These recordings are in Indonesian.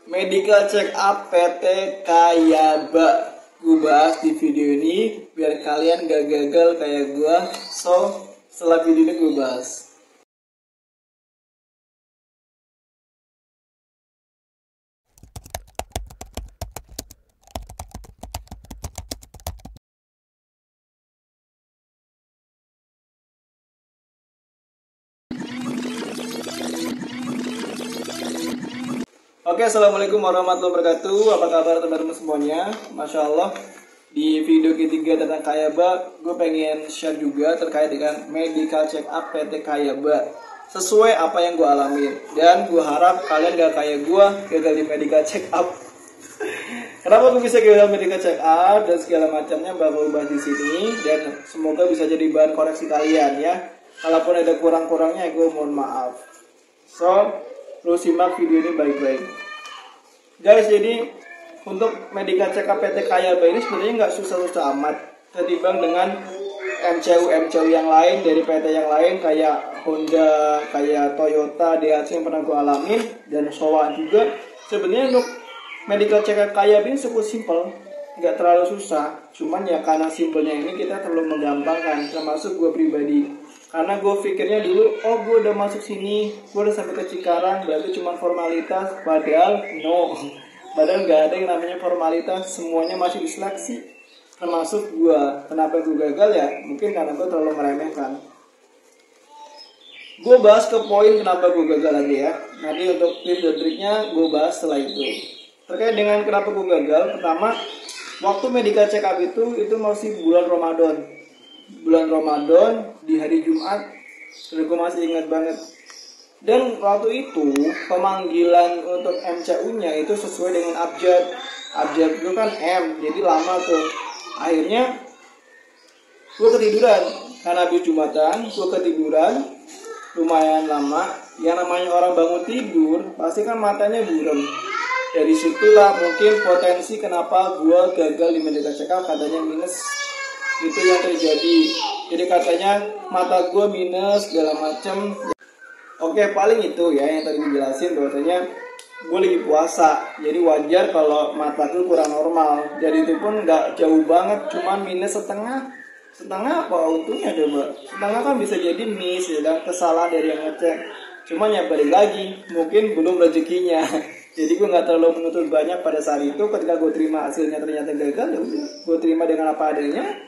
Medical check up PT Kayaba. Gue bahas di video ini biar kalian gak gagal kayak gue. So, setelah video ini gue bahas. Oke, assalamualaikum warahmatullahi wabarakatuh. Apa kabar teman-teman semuanya? Masya Allah, di video ketiga tentang Kayaba, gue pengen share juga terkait dengan medical check up PT Kayaba. Sesuai apa yang gue alamin, dan gue harap kalian gak kayak gue gagal di medical check up. Kenapa gue bisa gagal medical check up dan segala macamnya bakal bahas di sini, dan semoga bisa jadi bahan koreksi kalian ya. Kalaupun ada kurang-kurangnya, gue mohon maaf. So, lu simak video ini baik-baik. Guys, jadi untuk medical check up PT Kayaba ini sebenarnya nggak susah-susah amat ketimbang dengan MCU yang lain dari PT yang lain kayak Honda, kayak Toyota, Daihatsu yang pernah gue alamin, dan Showa juga. Sebenarnya untuk medical check up Kayaba ini cukup simple, nggak terlalu susah. Cuman ya karena simpelnya ini kita terlalu menggampangkan, termasuk gue pribadi. Karena gue pikirnya dulu, oh gue udah masuk sini, gue udah sampai ke Cikarang, berarti cuma formalitas. Padahal no, padahal gak ada yang namanya formalitas, semuanya masih diseleksi. Termasuk gue. Kenapa gue gagal ya? Mungkin karena gue terlalu meremehkan. Gue bahas ke poin kenapa gue gagal lagi ya. Nanti untuk tips dan triknya gue bahas setelah itu. Terkait dengan kenapa gue gagal, pertama, waktu medical check up itu masih bulan Ramadan. Bulan Ramadan di hari Jumat, dan gue masih ingat banget. Dan waktu itu pemanggilan untuk MCU-nya itu sesuai dengan abjad. Abjad itu kan M, jadi lama tuh. Akhirnya gue ketiduran karena habis Jumatan, gue ketiduran lumayan lama. Yang namanya orang bangun tidur pasti kan matanya buram. Dari situlah mungkin potensi kenapa gue gagal di medical check up, katanya minus. Itu yang terjadi. Jadi katanya mata gue minus segala macem. Oke, paling itu ya yang tadi dijelasin bahwasanya gue lagi puasa, jadi wajar kalau mata gue kurang normal. Jadi itu pun nggak jauh banget, cuman minus setengah. Setengah apa untungnya coba? Setengah kan bisa jadi miss ya, dan kesalahan dari yang ngecek. Cuman ya balik lagi, mungkin belum rezekinya. Jadi gue nggak terlalu menuntut banyak pada saat itu. Ketika gue terima hasilnya ternyata gagal, ya udah, gue terima dengan apa adanya.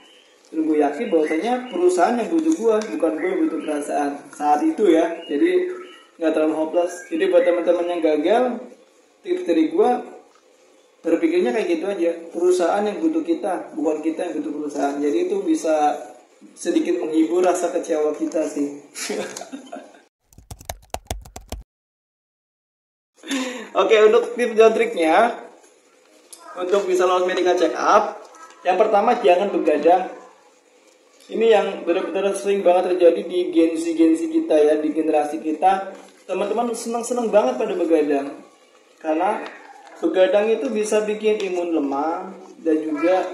Dan gue yakin bahwasanya perusahaan yang butuh gue, bukan gue yang butuh perasaan saat itu ya. Jadi nggak terlalu hopeless. Jadi buat teman-teman yang gagal, tips dari gue, berpikirnya kayak gitu aja. Perusahaan yang butuh kita, bukan kita yang butuh perusahaan. Jadi itu bisa sedikit menghibur rasa kecewa kita sih. Oke, untuk tips dan triknya untuk bisa lolos medical check up, yang pertama jangan begadang. Ini yang benar-benar sering banget terjadi di gensi kita ya, di generasi kita. Teman-teman senang-senang banget pada begadang. Karena begadang itu bisa bikin imun lemah, dan juga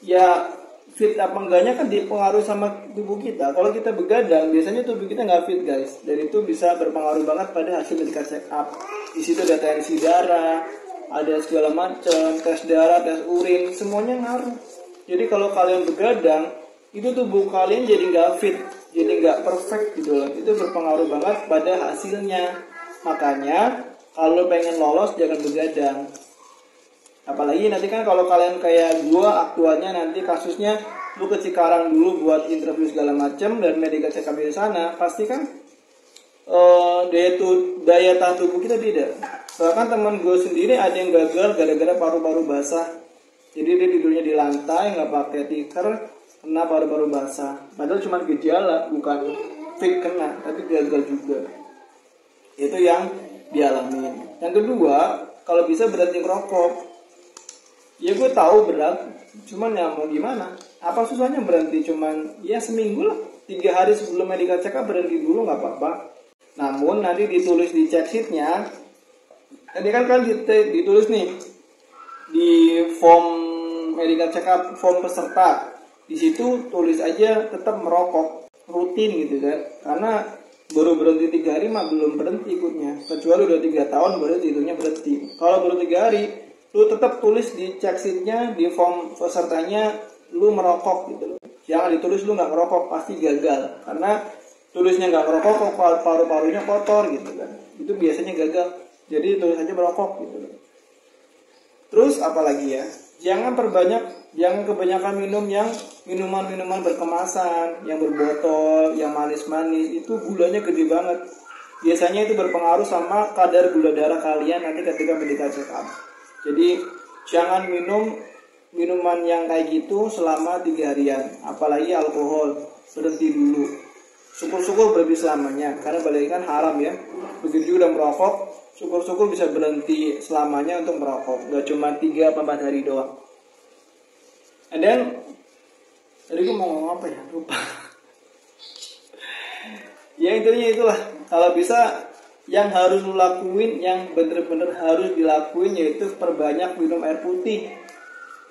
ya fit apa enggaknya kan dipengaruhi sama tubuh kita. Kalau kita begadang, biasanya tubuh kita nggak fit guys. Dan itu bisa berpengaruh banget pada hasil medical check up. Di situ ada tensi darah, ada segala macam, tes darah, tes urin, semuanya ngaruh. Jadi kalau kalian begadang, itu tubuh kalian jadi nggak fit, jadi nggak perfect gitu loh. Itu berpengaruh banget pada hasilnya. Makanya kalau pengen lolos jangan begadang. Apalagi nanti kan kalau kalian kayak gua, aktualnya nanti kasusnya lu ke Cikarang dulu buat interview segala macem dan medical check up di sana, pasti kan daya tahan tubuh kita beda. Bahkan teman gue sendiri ada yang gagal gara-gara paru-paru basah. Jadi dia tidurnya di lantai nggak pakai tikar, kena paru-paru basah. Padahal cuma gejala, bukan fake kena, tapi gagal juga. Itu yang dialami. Yang kedua, kalau bisa berhenti ngerokok. Ya gue tahu berat, cuman ya mau gimana? Apa susahnya berhenti? Cuman ya seminggu lah, 3 hari sebelum medical check up berhenti dulu nggak apa-apa. Namun nanti ditulis di check sheet-nya, tadi kan ditulis nih di form medical check up, form peserta. Di situ tulis aja tetap merokok rutin gitu kan. Karena Baru berhenti 3 hari mah belum berhenti ikutnya, kecuali udah 3 tahun baru hitungnya berhenti. Kalau baru 3 hari, lu tetap tulis di check sheetnya, di form pesertanya lu merokok gitu loh. Jangan ditulis lu nggak ngerokok, pasti gagal. Karena tulisnya nggak ngerokok kok paru-parunya kotor gitu kan, itu biasanya gagal. Jadi tulis aja merokok gitu loh. Terus apalagi ya, jangan kebanyakan minum yang minuman-minuman berkemasan, yang berbotol, yang manis-manis, itu gulanya gede banget. Biasanya itu berpengaruh sama kadar gula darah kalian nanti ketika medical check up. Jadi jangan minum minuman yang kayak gitu selama 3 harian, apalagi alkohol, berhenti dulu. Syukur-syukur berhenti selamanya, karena balik kan haram ya. Begitu juga udah merokok, syukur-syukur bisa berhenti selamanya untuk merokok, gak cuma 3-4 hari doang. And then tadi gue mau ngomong apa ya, lupa. Ya intinya itulah, kalau bisa yang harus lu lakuin, yang bener-bener harus dilakuin, yaitu perbanyak minum air putih.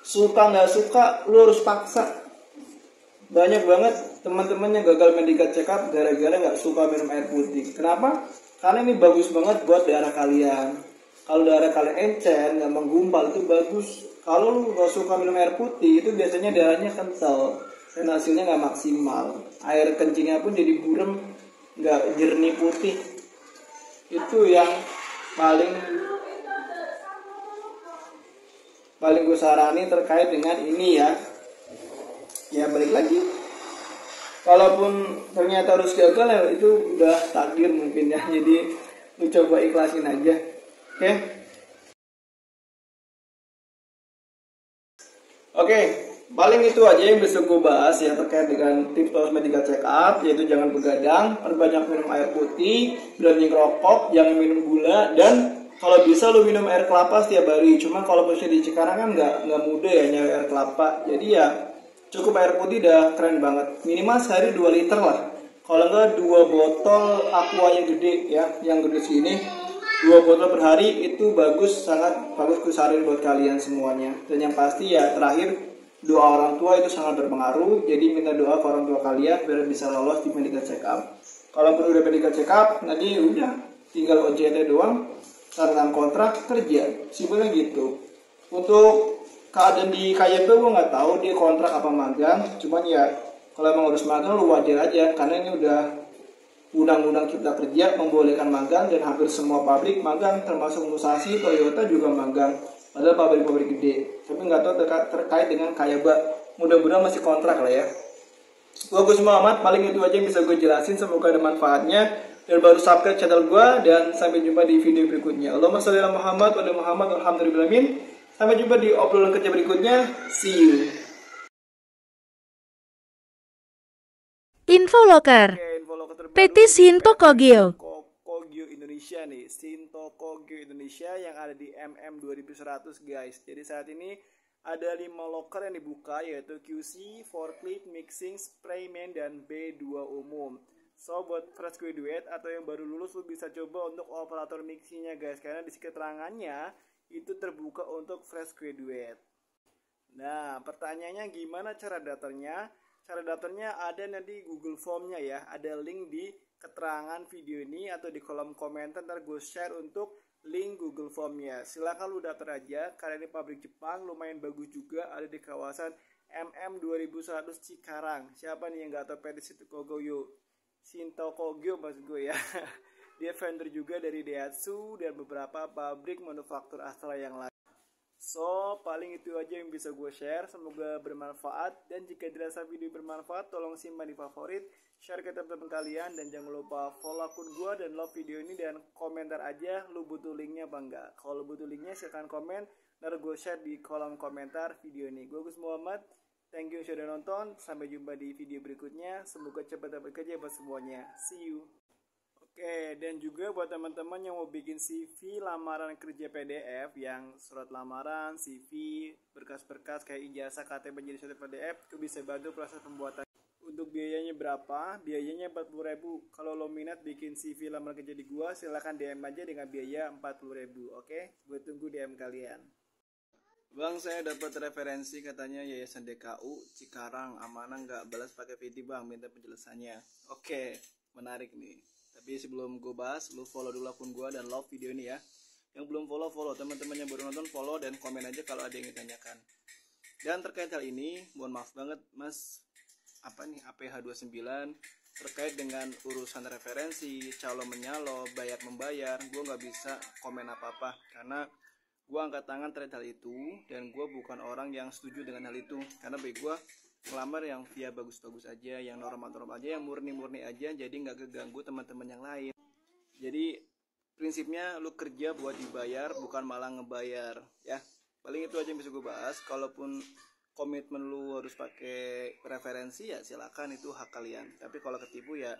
Suka gak suka, lu harus paksa. Banyak banget teman-teman yang gagal medical check up gara-gara gak suka minum air putih. Kenapa? Karena ini bagus banget buat darah kalian. Kalau darah kalian encer, gak menggumpal, itu bagus. Kalau lu gak suka minum air putih, itu biasanya darahnya kental dan hasilnya gak maksimal. Air kencingnya pun jadi burem, gak jernih putih. Itu yang paling gue sarani terkait dengan ini ya. Ya balik lagi, kalaupun ternyata harus gagal ya itu udah takdir mungkin ya. Jadi lu coba ikhlasin aja. Oke, paling itu aja yang bisa gue bahas ya terkait dengan tips post medical check up, yaitu jangan begadang, perbanyak minum air putih, berani ngerokok, jangan minum gula, dan kalau bisa lu minum air kelapa setiap hari. Cuma kalau posisi di Cikarang kan nggak mudah ya nyari air kelapa, jadi ya cukup air putih udah keren banget. Minimal sehari 2 liter lah. Kalau enggak 2 botol aqua yang gede ya, yang gede segini. 2 botol per hari itu bagus, sangat bagus kusarin buat kalian semuanya. Dan yang pasti ya terakhir, doa orang tua itu sangat berpengaruh. Jadi minta doa ke orang tua kalian biar bisa lolos di medical check up. Kalau perlu udah medical check up, nanti udah tinggal OJT doang, tanda kontrak kerja. Simpelnya gitu. Untuk keadaan di KYP gue nggak tahu dia kontrak apa magang, cuman ya kalau emang harus magang lu wajar aja, karena ini udah undang-undang cipta kerja membolehkan magang dan hampir semua pabrik magang, termasuk Musashi, Toyota juga magang, padahal pabrik-pabrik gede. Tapi nggak tahu terkait dengan KYP, mudah-mudahan masih kontrak lah ya. Gus Muhammad, paling itu aja yang bisa gue jelasin, semoga ada manfaatnya. Dan baru subscribe channel gue, dan sampai jumpa di video berikutnya. Allahumma sholli ala Muhammad wa ala Muhammad alhamdulillahirabbil. Sampai jumpa di obrolan kerja berikutnya. See you. Info Loker. PT Shinto Kogyo. Kogyo Indonesia nih, Shinto Kogyo Indonesia yang ada di MM 2100 guys. Jadi saat ini ada 5 loker yang dibuka, yaitu QC, forklift, mixing, sprayman, dan B2 umum. So buat fresh graduate atau yang baru lulus, lu bisa coba untuk operator mixingnya guys, karena di keterangannya itu terbuka untuk fresh graduate. Nah, pertanyaannya gimana cara daftarnya? Cara daftarnya ada nanti Google Formnya ya, ada link di keterangan video ini atau di kolom komentar, ntar gue share untuk link Google Formnya. Silahkan lu daftar aja, karena ini pabrik Jepang, lumayan bagus juga, ada di kawasan MM 2100 Cikarang. Siapa nih yang gak tahu PT Shinto Kogyo maksud gue ya. Dia vendor juga dari Daihatsu dan beberapa pabrik manufaktur asal yang lain. So, paling itu aja yang bisa gue share. Semoga bermanfaat. Dan jika dirasa video bermanfaat, tolong simpan di favorit, share ke teman-teman kalian, dan jangan lupa follow akun gue dan love video ini, dan komentar aja lu butuh linknya apa enggak. Kalau butuh linknya silahkan komen, ntar gue share di kolom komentar video ini. Gue Gus Muhammad, thank you sudah nonton. Sampai jumpa di video berikutnya. Semoga cepat dapat kerja buat semuanya. See you. Oke, dan juga buat teman-teman yang mau bikin CV lamaran kerja PDF, yang surat lamaran, CV, berkas-berkas kayak ijazah, KTP jadi surat PDF, itu bisa bantu proses pembuatan. Untuk biayanya berapa? Biayanya 40.000. Kalau lo minat bikin CV lamaran kerja di gua, silahkan DM aja dengan biaya 40.000. Oke, gue tunggu DM kalian. Bang, saya dapat referensi katanya Yayasan DKU Cikarang, amanah nggak balas pakai VT bang, minta penjelasannya. Oke, menarik nih. Tapi sebelum gue bahas, lu follow dulu akun gue dan love video ini ya. Yang belum follow, follow. Teman-teman yang baru nonton, follow dan komen aja kalau ada yang ditanyakan. Dan terkait hal ini, mohon maaf banget Mas APH 29 terkait dengan urusan referensi, calo menyalo, bayar membayar, gue nggak bisa komen apa-apa karena gue angkat tangan terkait hal itu dan gue bukan orang yang setuju dengan hal itu. Karena bagi gue ngelamar yang via bagus-bagus aja, yang normal-normal aja, yang murni-murni aja, jadi nggak keganggu teman-teman yang lain. Jadi prinsipnya lu kerja buat dibayar, bukan malah ngebayar ya. Paling itu aja yang bisa gue bahas. Kalaupun komitmen lu harus pakai referensi ya silakan, itu hak kalian. Tapi kalau ketipu ya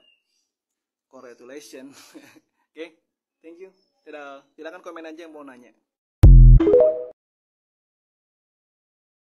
congratulations. Oke, thank you. Dadah. Silakan komen aja yang mau nanya.